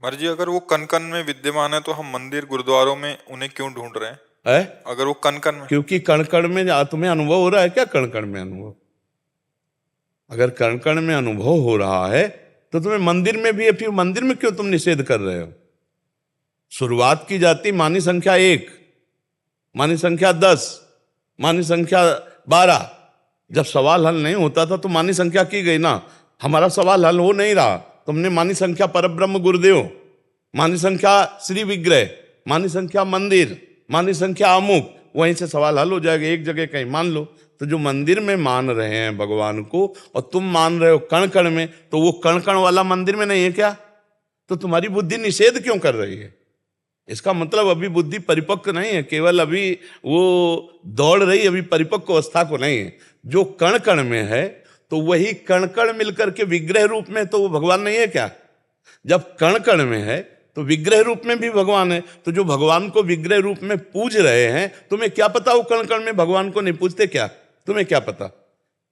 मर्जी, अगर वो कण कण में विद्यमान है तो हम मंदिर गुरुद्वारों में उन्हें क्यों ढूंढ रहे हैं? है? अगर वो कण कण में। क्योंकि कण कण में तुम्हें अनुभव हो रहा है क्या? कण कण में अनुभव, अगर कण कण में अनुभव हो रहा है तो तुम्हें मंदिर में भी है, फिर मंदिर में क्यों तुम निषेध कर रहे हो? शुरुआत की जाती मानी संख्या 1, मानी संख्या 10, मानी संख्या 12। जब सवाल हल नहीं होता था तो मानी संख्या की गई ना। हमारा सवाल हल हो नहीं रहा, तुमने मानी संख्या परब्रह्म गुरुदेव, मानी संख्या श्री विग्रह, मानी संख्या मंदिर, मानी संख्या अमुक, वहीं से सवाल हल हो जाएगा। एक जगह कहीं मान लो। तो जो मंदिर में मान रहे हैं भगवान को और तुम मान रहे हो कण कण में, तो वो कण कण वाला मंदिर में नहीं है क्या? तो तुम्हारी बुद्धि निषेध क्यों कर रही है? इसका मतलब अभी बुद्धि परिपक्व नहीं है, केवल अभी वो दौड़ रही, अभी परिपक्व अवस्था को नहीं है। जो कण कण में है तो वही कण कण मिलकर के विग्रह रूप में, तो वो भगवान नहीं है क्या? जब कण कण में है तो विग्रह रूप में भी भगवान है। तो जो भगवान को विग्रह रूप में पूज रहे हैं, तुम्हें क्या पता वो कण कण में भगवान को नहीं पूजते क्या? तुम्हें क्या पता?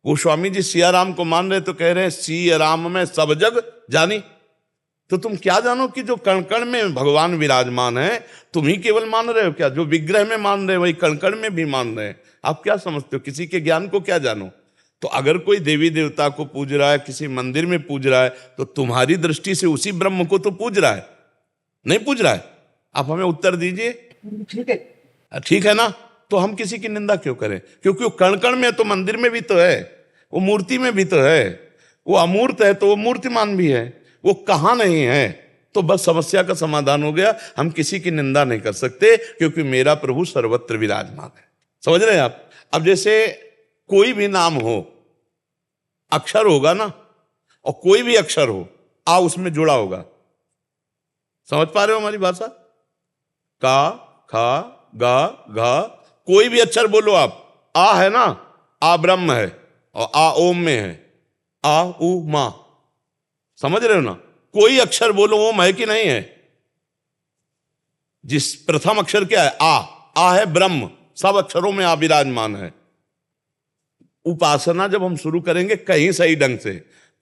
गोस्वामी जी सिया राम को मान रहे तो कह रहे हैं सिया राम में सब जग जानी। तो तुम क्या जानो कि जो कण कण में भगवान विराजमान है, तुम ही केवल मान रहे हो क्या? जो विग्रह में मान रहे हो वही कण कण में भी मान रहे हैं। आप क्या समझते हो? किसी के ज्ञान को क्या जानो? तो अगर कोई देवी देवता को पूज रहा है, किसी मंदिर में पूज रहा है, तो तुम्हारी दृष्टि से उसी ब्रह्म को तो पूज रहा है, नहीं पूज रहा है? आप हमें उत्तर दीजिए। ठीक है। ठीक है ना? तो हम किसी की निंदा क्यों करें? क्योंकि वो कण कण में है तो मंदिर में भी तो है, वो मूर्ति में भी तो है, वो अमूर्त है तो वो मूर्तिमान भी है, वो कहाँ नहीं है? तो बस समस्या का समाधान हो गया। हम किसी की निंदा नहीं कर सकते क्योंकि मेरा प्रभु सर्वत्र विराजमान है। समझ रहे हैं आप? अब जैसे कोई भी नाम हो, अक्षर होगा ना, और कोई भी अक्षर हो, आ उसमें जुड़ा होगा। समझ पा रहे हो हमारी भाषा? का, खा, गा, घा, कोई भी अक्षर बोलो आप। आ है ना, आ ब्रह्म है और आ ओम में है, आ उ मा। समझ रहे हो ना? कोई अक्षर बोलो ओम है कि नहीं है? जिस प्रथम अक्षर क्या है? आ है ब्रह्म, सब अक्षरों में आ विराजमान है। उपासना जब हम शुरू करेंगे कहीं सही ढंग से,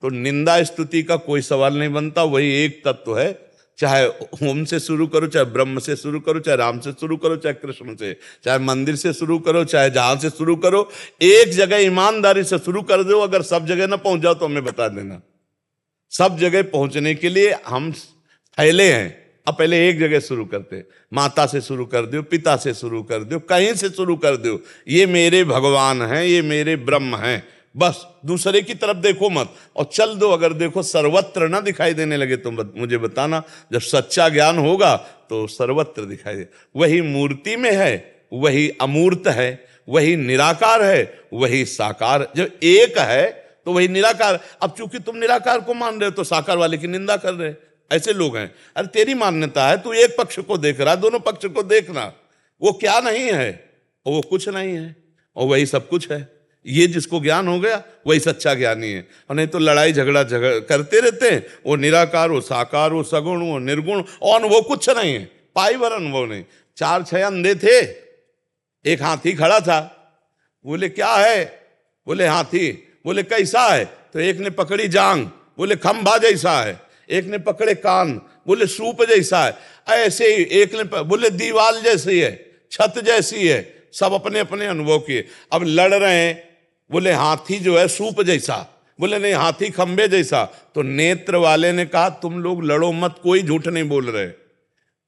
तो निंदा स्तुति का कोई सवाल नहीं बनता। वही एक तत्व है। चाहे ओम से शुरू करो, चाहे ब्रह्म से शुरू करो, चाहे राम से शुरू करो, चाहे कृष्ण से, चाहे मंदिर से शुरू करो, चाहे जहां से शुरू करो, एक जगह ईमानदारी से शुरू कर दो। अगर सब जगह ना पहुंच जाओ तो हमें बता देना। सब जगह पहुंचने के लिए हम फैले हैं। अब पहले एक जगह शुरू करते, माता से शुरू कर दो, पिता से शुरू कर दो, कहीं से शुरू कर दो। ये मेरे भगवान हैं, ये मेरे ब्रह्म हैं, बस दूसरे की तरफ देखो मत और चल दो। अगर देखो सर्वत्र ना दिखाई देने लगे तो मुझे बताना। जब सच्चा ज्ञान होगा तो सर्वत्र दिखाई दे। वही मूर्ति में है, वही अमूर्त है, वही निराकार है, वही साकार। जब एक है तो वही निराकार। अब चूंकि तुम निराकार को मान रहे हो तो साकार वाले की निंदा कर रहे। ऐसे लोग हैं। अरे तेरी मान्यता है, तू एक पक्ष को देख रहा है, दोनों पक्ष को देखना। वो क्या नहीं है? वो कुछ नहीं है और वही सब कुछ है। ये जिसको ज्ञान हो गया वही सच्चा ज्ञानी है। और नहीं तो लड़ाई झगड़ा करते रहते हैं। वो निराकार, वो साकार, वो सगुण, वो निर्गुण, और अनुभव कुछ नहीं है, पाई भर अनुभव नहीं। 4-6 अंधे थे, एक हाथी खड़ा था। बोले क्या है? बोले हाथी। बोले कैसा है? तो एक ने पकड़ी जांग, बोले खंभा जैसा है। एक ने पकड़े कान, बोले सूप जैसा है। ऐसे ही एक ने बोले दीवाल जैसी है, छत जैसी है। सब अपने अपने अनुभव किए। अब लड़ रहे हैं। बोले हाथी जो है सूप जैसा, बोले नहीं हाथी खंभे जैसा। तो नेत्र वाले ने कहा तुम लोग लड़ो मत, कोई झूठ नहीं बोल रहे।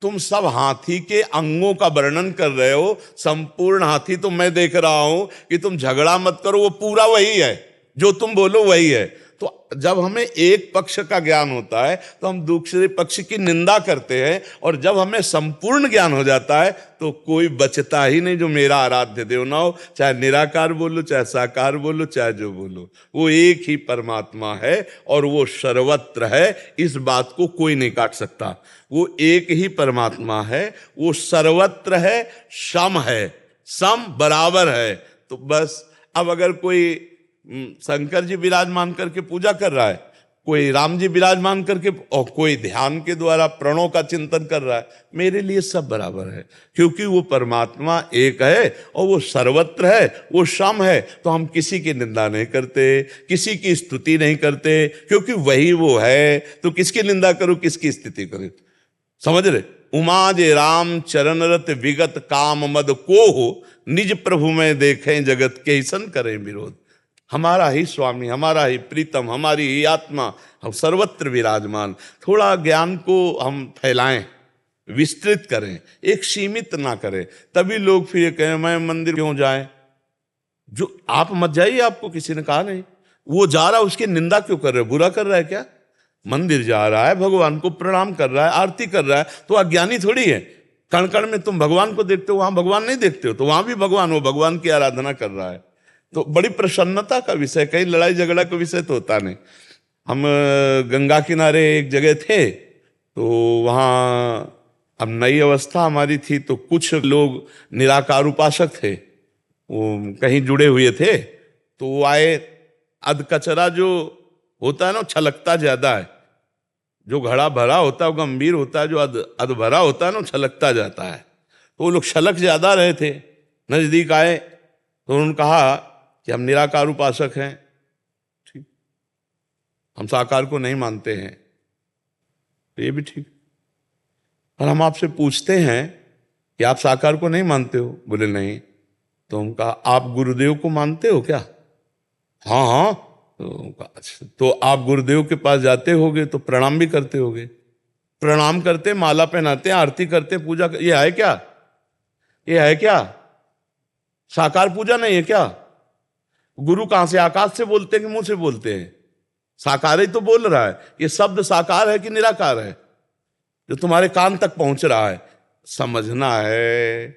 तुम सब हाथी के अंगों का वर्णन कर रहे हो, संपूर्ण हाथी तो मैं देख रहा हूं कि तुम झगड़ा मत करो, वो पूरा वही है, जो तुम बोलो वही है। तो जब हमें एक पक्ष का ज्ञान होता है तो हम दूसरे पक्ष की निंदा करते हैं, और जब हमें संपूर्ण ज्ञान हो जाता है तो कोई बचता ही नहीं जो मेरा आराध्य देव ना हो। चाहे निराकार बोलो, चाहे साकार बोलो, चाहे जो बोलो, वो एक ही परमात्मा है और वो सर्वत्र है। इस बात को कोई नहीं काट सकता। वो एक ही परमात्मा है, वो सर्वत्र है, सम है, सम बराबर है। तो बस अब अगर कोई शंकर जी विराजमान करके पूजा कर रहा है, कोई राम जी विराजमान करके, और कोई ध्यान के द्वारा प्रणव का चिंतन कर रहा है, मेरे लिए सब बराबर है। क्योंकि वो परमात्मा एक है और वो सर्वत्र है, वो सम है। तो हम किसी की निंदा नहीं करते, किसी की स्तुति नहीं करते, क्योंकि वही वो है। तो किसकी निंदा करूं, किसकी स्तुति करूं? समझ रहे? उमा जे राम चरण रत विगत काम मद को हो, निज प्रभु में देखें जगत के सन करें विरोध। हमारा ही स्वामी, हमारा ही प्रीतम, हमारी ही आत्मा हम सर्वत्र विराजमान। थोड़ा ज्ञान को हम फैलाएं, विस्तृत करें, एक सीमित ना करें, तभी लोग फिर ये कहें मैं मंदिर क्यों जाएं। जो आप मत जाइए, आपको किसी ने कहा नहीं। वो जा रहा है, उसकी निंदा क्यों कर रहे हो? बुरा कर रहा है क्या? मंदिर जा रहा है, भगवान को प्रणाम कर रहा है, आरती कर रहा है, तो अज्ञानी थोड़ी है। कण कण में तुम भगवान को देखते हो, वहां भगवान नहीं देखते हो, तो वहां भी भगवान हो, भगवान की आराधना कर रहा है। तो बड़ी प्रसन्नता का विषय, कहीं लड़ाई झगड़ा का विषय तो होता नहीं। हम गंगा किनारे एक जगह थे, तो वहाँ अब नई अवस्था हमारी थी, तो कुछ लोग निराकार उपासक थे, वो कहीं जुड़े हुए थे, तो वो आए। अध कचरा जो होता है ना, छलकता ज्यादा है। जो घड़ा भरा होता है वो गंभीर होता है, जो अध भरा होता है ना छलकता जाता है। तो वो लोग छलक ज्यादा रहे थे, नजदीक आए तो उन्होंने कहा कि हम निराकार उपासक हैं, ठीक, हम साकार को नहीं मानते हैं। तो ये भी ठीक, और हम आपसे पूछते हैं कि आप साकार को नहीं मानते हो? बोले नहीं। तो हम कहा आप गुरुदेव को मानते हो क्या? हाँ हाँ। तो कहा अच्छा, तो आप गुरुदेव के पास जाते होगे तो प्रणाम भी करते होगे। प्रणाम करते, माला पहनाते, आरती करते, पूजा ये है क्या? ये है क्या? साकार पूजा नहीं है क्या? गुरु कहां से, आकाश से बोलते हैं कि मुंह से बोलते हैं? साकार ही तो बोल रहा है। ये शब्द साकार है कि निराकार है जो तुम्हारे कान तक पहुंच रहा है? समझना है,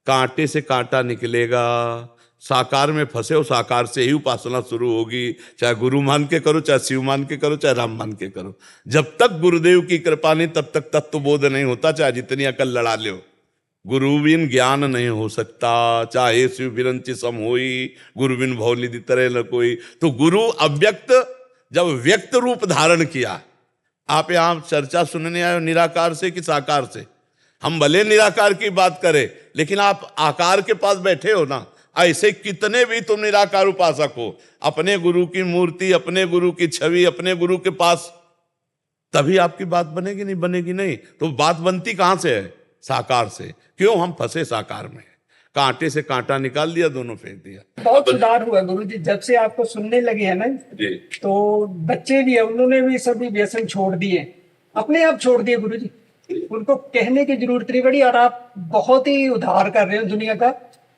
कांटे से कांटा निकलेगा। साकार में फंसे हो, साकार से ही उपासना शुरू होगी, चाहे गुरु मान के करो, चाहे शिव मान के करो, चाहे राम मान के करो। जब तक गुरुदेव की कृपा नहीं, तब तक तत्व बोध नहीं होता, चाहे जितनी अकल लड़ा लो। गुरु बिन ज्ञान नहीं हो सकता, चाहे शिव बिरंची सम होई, गुरु बिन भौनिधि तरह न कोई। तो गुरु अव्यक्त जब व्यक्त रूप धारण किया। आप यहां चर्चा सुनने आए हो निराकार से कि साकार से? हम भले निराकार की बात करें, लेकिन आप आकार के पास बैठे हो ना। ऐसे कितने भी तुम निराकार उपासक हो, अपने गुरु की मूर्ति, अपने गुरु की छवि, अपने गुरु के पास, तभी आपकी बात बनेगी, नहीं बनेगी नहीं। तो बात बनती कहां से है? साकार से। क्यों? हम फंसे साकार में, कांटे से कांटा निकाल दिया, दोनों फेंक दिया। बहुत सुधार हुआ गुरु जी, जब से आपको सुनने लगे हैं ना जी। तो बच्चे भी है, उन्होंने भी सभी व्यसन छोड़ दिए, अपने आप छोड़ दिए गुरु जी। उनको कहने की जरूरत नहीं पड़ी, और आप बहुत ही उद्धार कर रहे हो दुनिया का।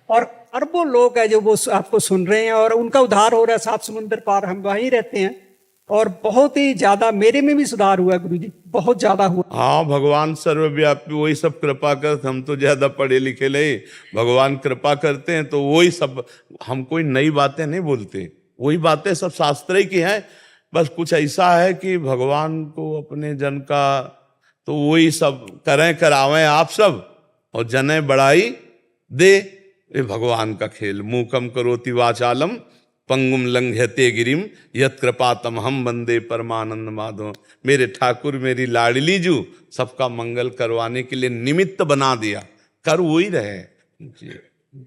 और अरबों लोग है जो वो आपको सुन रहे हैं, और उनका उद्धार हो रहा है। 7 समुंदर पार हम वहीं रहते हैं, और बहुत ही ज्यादा मेरे में भी सुधार हुआ है गुरु जी, बहुत ज्यादा हुआ। हाँ, भगवान सर्वव्यापी, वही सब कृपा करते। हम तो ज्यादा पढ़े लिखे नहीं, भगवान कृपा करते हैं तो वही सब। हम कोई नई बातें नहीं बोलते, वही बातें सब शास्त्र ही की हैं। बस कुछ ऐसा है कि भगवान को अपने जन का, तो वही सब करें, करावें आप सब, और जने बढ़ाई दे। ये भगवान का खेल। मूकम करोति वाचालम पंगुम लंघयते गिरिम यत् कृपातम हम वंदे परमानंद माधव। मेरे ठाकुर, मेरी लाडली जू सबका मंगल करवाने के लिए निमित्त बना दिया, कर वही रहे जी।